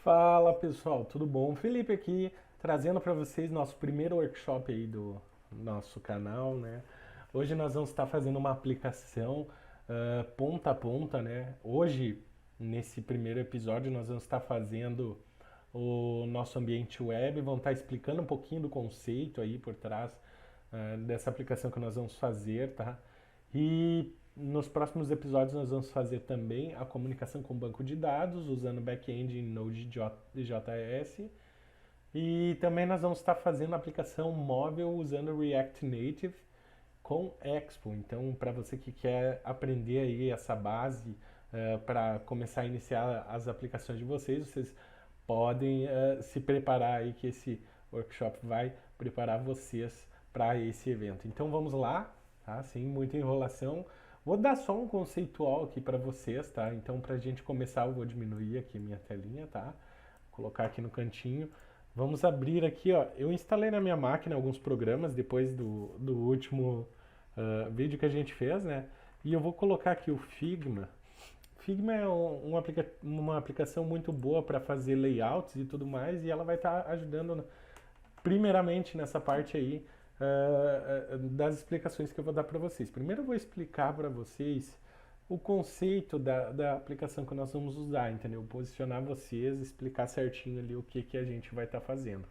Fala pessoal, tudo bom? Felipe aqui, trazendo para vocês nosso primeiro workshop aí do nosso canal, né? Hoje nós vamos estar fazendo uma aplicação ponta a ponta, né? Hoje, nesse primeiro episódio, nós vamos estar fazendo o nosso ambiente web, vamos estar explicando um pouquinho do conceito aí por trás dessa aplicação que nós vamos fazer, tá? E nos próximos episódios nós vamos fazer também a comunicação com o banco de dados usando back-end em Node.js e também nós vamos estar fazendo a aplicação móvel usando React Native com Expo. Então, para você que quer aprender aí essa base para começar a iniciar as aplicações de vocês, vocês podem se preparar aí que esse workshop vai preparar vocês para esse evento. Então, vamos lá, tá? Sem muita enrolação. Vou dar só um conceitual aqui para vocês, tá? Então, para a gente começar, eu vou diminuir aqui minha telinha, tá? Vou colocar aqui no cantinho. Vamos abrir aqui, ó. Eu instalei na minha máquina alguns programas depois do último vídeo que a gente fez, né? E eu vou colocar aqui o Figma. Figma é uma aplicação muito boa para fazer layouts e tudo mais, e ela vai estar ajudando primeiramente nessa parte aí das explicações que eu vou dar para vocês. Primeiro eu vou explicar para vocês o conceito da aplicação que nós vamos usar, entendeu? Posicionar vocês, explicar certinho ali o que a gente vai estar fazendo.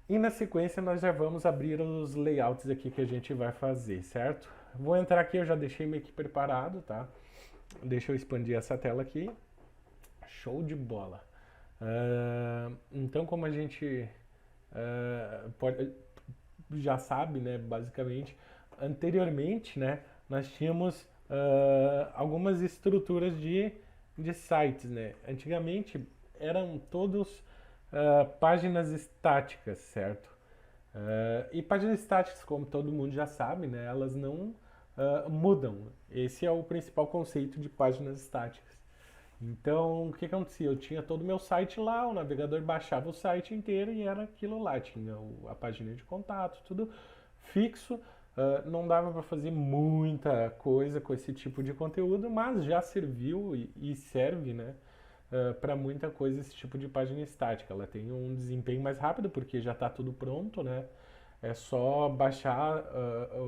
E na sequência nós já vamos abrir os layouts aqui que a gente vai fazer, certo? Vou entrar aqui, eu já deixei meio que preparado, tá? Deixa eu expandir essa tela aqui. Show de bola. Então, como a gente já sabe, né, basicamente, anteriormente, né, nós tínhamos algumas estruturas de sites, né? Antigamente eram todos páginas estáticas, certo? E páginas estáticas, como todo mundo já sabe, né, elas não mudam. Esse é o principal conceito de páginas estáticas. Então, o que acontecia? Eu tinha todo o meu site lá, o navegador baixava o site inteiro e era aquilo lá. Tinha a página de contato, tudo fixo. Não dava para fazer muita coisa com esse tipo de conteúdo, mas já serviu e serve, né, para muita coisa esse tipo de página estática. Ela tem um desempenho mais rápido porque já está tudo pronto, né? É só baixar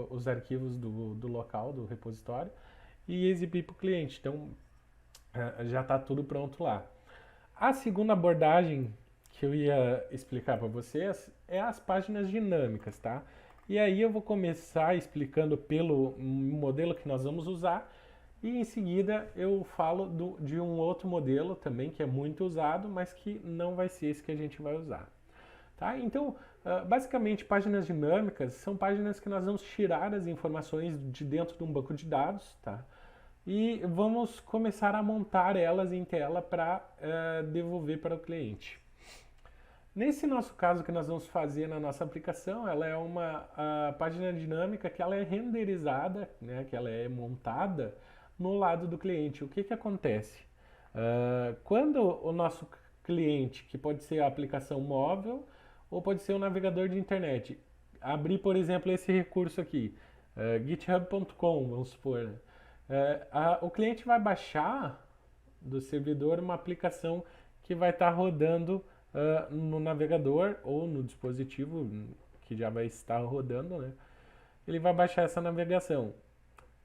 os arquivos do local, do repositório e exibir para o cliente. Então, já está tudo pronto lá. A segunda abordagem que eu ia explicar para vocês é as páginas dinâmicas, tá? E aí eu vou começar explicando pelo modelo que nós vamos usar e em seguida eu falo de um outro modelo também que é muito usado, mas que não vai ser esse que a gente vai usar. Tá? Então, basicamente, páginas dinâmicas são páginas que nós vamos tirar as informações de dentro de um banco de dados, tá? E vamos começar a montar elas em tela para devolver para o cliente. Nesse nosso caso que nós vamos fazer na nossa aplicação, ela é uma página dinâmica que ela é renderizada, né, que ela é montada no lado do cliente. O que acontece? Quando o nosso cliente, que pode ser a aplicação móvel ou pode ser um navegador de internet, abrir, por exemplo, esse recurso aqui, github.com, vamos supor, né? O cliente vai baixar do servidor uma aplicação que vai estar rodando no navegador ou no dispositivo que já vai estar rodando, né? Ele vai baixar essa navegação.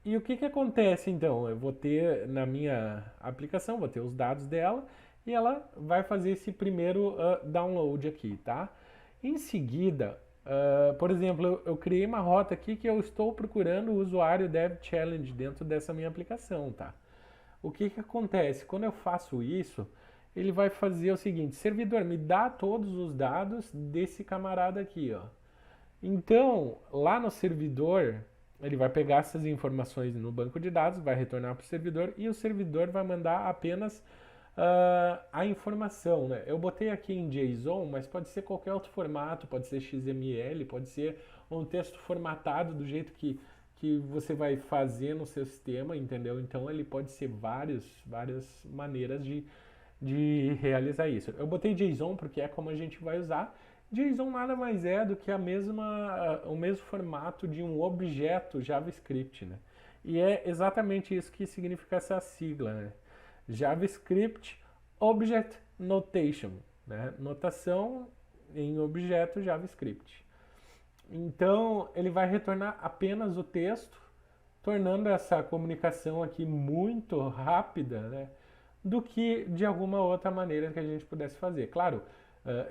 E o que acontece então? Eu vou ter na minha aplicação, vou ter os dados dela e ela vai fazer esse primeiro download aqui, tá? Em seguida, por exemplo, eu criei uma rota aqui que eu estou procurando o usuário Dev Challenge dentro dessa minha aplicação, tá? O que acontece? Quando eu faço isso, ele vai fazer o seguinte: servidor, me dá todos os dados desse camarada aqui, ó. Então, lá no servidor, ele vai pegar essas informações no banco de dados, vai retornar para o servidor e o servidor vai mandar apenas a informação, né? Eu botei aqui em JSON, mas pode ser qualquer outro formato, pode ser XML, pode ser um texto formatado do jeito que você vai fazer no seu sistema, entendeu? Então ele pode ser várias maneiras de realizar isso. Eu botei JSON porque é como a gente vai usar. JSON nada mais é do que o mesmo formato de um objeto JavaScript, né? E é exatamente isso que significa essa sigla, né? JavaScript Object notation, né? Notação em objeto JavaScript. Então, ele vai retornar apenas o texto, tornando essa comunicação aqui muito rápida, né, do que de alguma outra maneira que a gente pudesse fazer. Claro,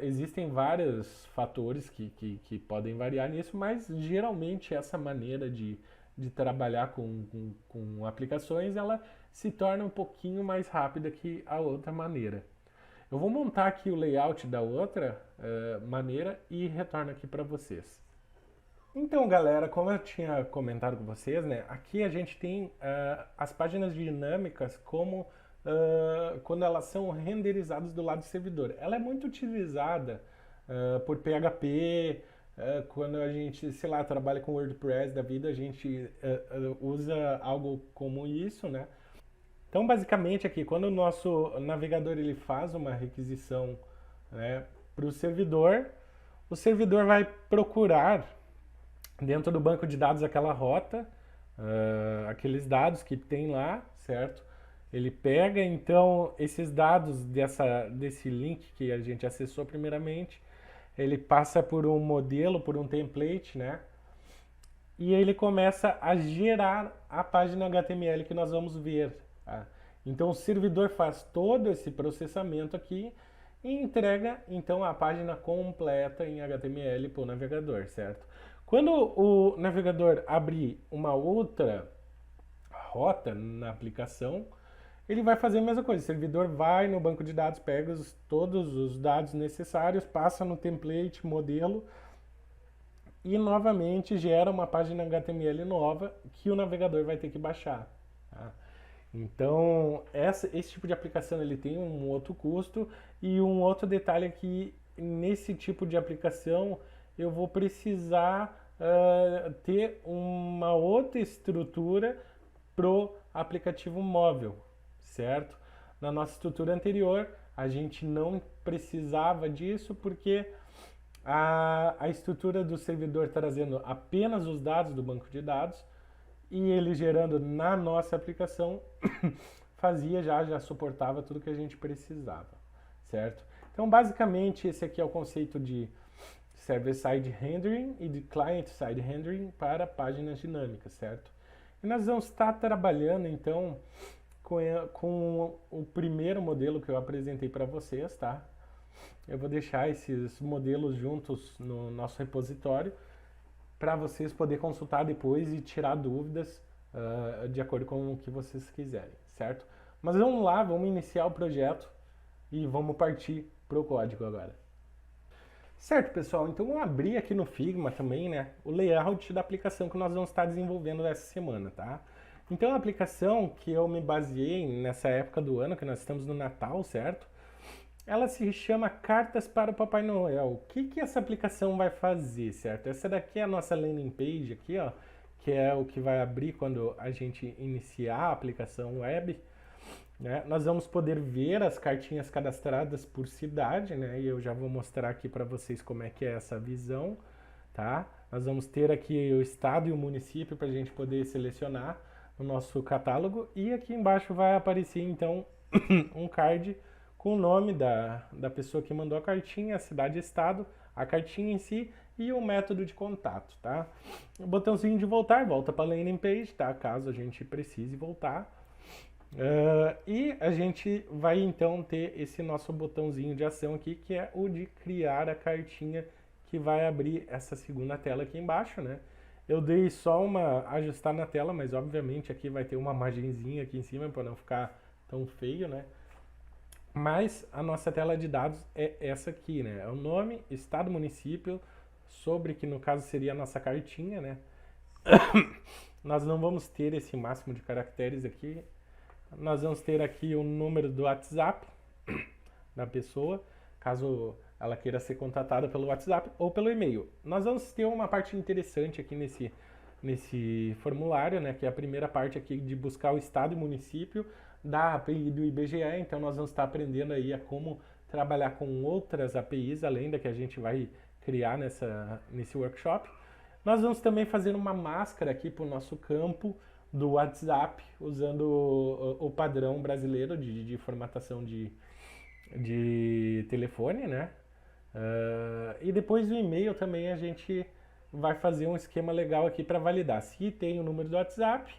existem vários fatores que podem variar nisso, mas geralmente essa maneira de trabalhar com aplicações, ela se torna um pouquinho mais rápida que a outra maneira. Eu vou montar aqui o layout da outra maneira e retorno aqui para vocês. Então, galera, como eu tinha comentado com vocês, né, aqui a gente tem as páginas dinâmicas como quando elas são renderizadas do lado do servidor. Ela é muito utilizada por PHP, quando a gente, sei lá, trabalha com WordPress da vida, a gente usa algo como isso, né? Então, basicamente aqui, quando o nosso navegador ele faz uma requisição, né, para o servidor vai procurar dentro do banco de dados aquela rota, aqueles dados que tem lá, certo? Ele pega então esses dados desse link que a gente acessou primeiramente, ele passa por um modelo, por um template, né? E ele começa a gerar a página HTML que nós vamos ver. Tá? Então o servidor faz todo esse processamento aqui e entrega então a página completa em HTML para o navegador, certo? Quando o navegador abrir uma outra rota na aplicação, ele vai fazer a mesma coisa. O servidor vai no banco de dados, pega todos os dados necessários, passa no template, modelo e novamente gera uma página HTML nova que o navegador vai ter que baixar. Tá? Então, esse tipo de aplicação ele tem um outro custo e um outro detalhe é que nesse tipo de aplicação eu vou precisar ter uma outra estrutura pro aplicativo móvel, certo? Na nossa estrutura anterior, a gente não precisava disso porque a estrutura do servidor trazendo apenas os dados do banco de dados e ele gerando na nossa aplicação fazia já suportava tudo que a gente precisava, certo? Então, basicamente, esse aqui é o conceito de server-side rendering e de client-side rendering para páginas dinâmicas, certo? E nós vamos estar trabalhando, então, com o primeiro modelo que eu apresentei para vocês, tá? Eu vou deixar esses modelos juntos no nosso repositório para vocês poderem consultar depois e tirar dúvidas de acordo com o que vocês quiserem, certo? Mas vamos lá, vamos iniciar o projeto e vamos partir para o código agora. Certo, pessoal, então eu abri aqui no Figma também, né, o layout da aplicação que nós vamos estar desenvolvendo essa semana, tá? Então a aplicação que eu me baseei nessa época do ano, que nós estamos no Natal, certo? Ela se chama Cartas para o Papai Noel. O que essa aplicação vai fazer, certo? Essa daqui é a nossa landing page aqui, ó, que é o que vai abrir quando a gente iniciar a aplicação web. Né? Nós vamos poder ver as cartinhas cadastradas por cidade, né? E eu já vou mostrar aqui para vocês como é que é essa visão, tá? Nós vamos ter aqui o estado e o município para a gente poder selecionar no nosso catálogo e aqui embaixo vai aparecer então um card com o nome da pessoa que mandou a cartinha, a cidade e estado, a cartinha em si e o método de contato, tá? O botãozinho de voltar, volta para a landing page, tá? Caso a gente precise voltar. E a gente vai então ter esse nosso botãozinho de ação aqui, que é o de criar a cartinha que vai abrir essa segunda tela aqui embaixo, né? Eu dei só uma ajustar na tela, mas obviamente aqui vai ter uma margenzinha aqui em cima para não ficar tão feio, né? Mas a nossa tela de dados é essa aqui, né? É o nome, estado, município, sobre que no caso seria a nossa cartinha, né? Nós não vamos ter esse máximo de caracteres aqui. Nós vamos ter aqui o número do WhatsApp da pessoa, caso ela queira ser contatada pelo WhatsApp ou pelo e-mail. Nós vamos ter uma parte interessante aqui nesse formulário, né, que é a primeira parte aqui de buscar o estado e município da API do IBGE. Então nós vamos estar aprendendo aí a como trabalhar com outras APIs, além da que a gente vai criar nesse workshop. Nós vamos também fazer uma máscara aqui para o nosso campo do WhatsApp, usando o padrão brasileiro de formatação de de telefone, né? E depois do e-mail também a gente vai fazer um esquema legal aqui para validar. Se tem o número do WhatsApp,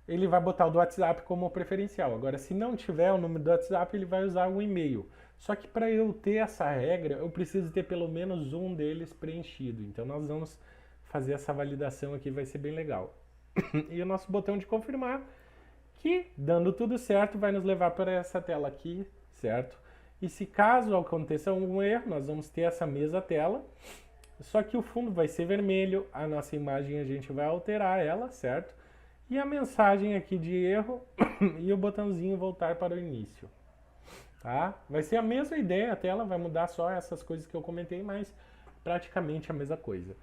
ele vai botar o do WhatsApp como preferencial. Agora, se não tiver o número do WhatsApp, ele vai usar o e-mail. Só que para eu ter essa regra, eu preciso ter pelo menos um deles preenchido. Então nós vamos fazer essa validação aqui, vai ser bem legal. E o nosso botão de confirmar, que dando tudo certo, vai nos levar para essa tela aqui, certo? E se caso aconteça algum erro, nós vamos ter essa mesma tela, só que o fundo vai ser vermelho, a nossa imagem a gente vai alterar ela, certo? E a mensagem aqui de erro e o botãozinho voltar para o início. Tá? Vai ser a mesma ideia, a tela vai mudar só essas coisas que eu comentei, mas praticamente a mesma coisa.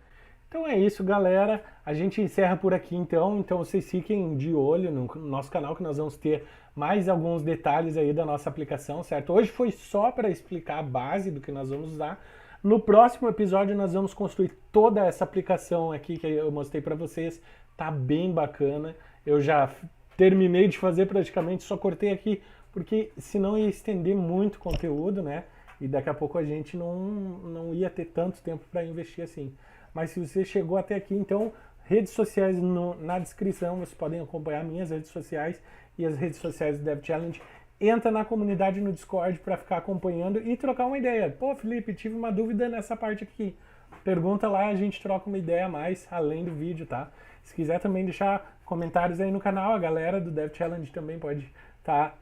Então é isso, galera. A gente encerra por aqui então. Então vocês fiquem de olho no nosso canal que nós vamos ter mais alguns detalhes aí da nossa aplicação, certo? Hoje foi só para explicar a base do que nós vamos usar. No próximo episódio nós vamos construir toda essa aplicação aqui que eu mostrei para vocês. Tá bem bacana. Eu já terminei de fazer praticamente, só cortei aqui porque senão ia estender muito conteúdo, né? E daqui a pouco a gente não ia ter tanto tempo para investir assim. Mas se você chegou até aqui, então, redes sociais na descrição, vocês podem acompanhar minhas redes sociais e as redes sociais do Dev Challenge. Entra na comunidade no Discord para ficar acompanhando e trocar uma ideia. Pô, Felipe, tive uma dúvida nessa parte aqui. Pergunta lá, a gente troca uma ideia a mais, além do vídeo, tá? Se quiser também deixar comentários aí no canal, a galera do Dev Challenge também pode estar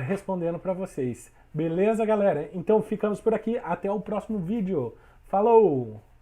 respondendo para vocês. Beleza, galera? Então ficamos por aqui. Até o próximo vídeo. Falou!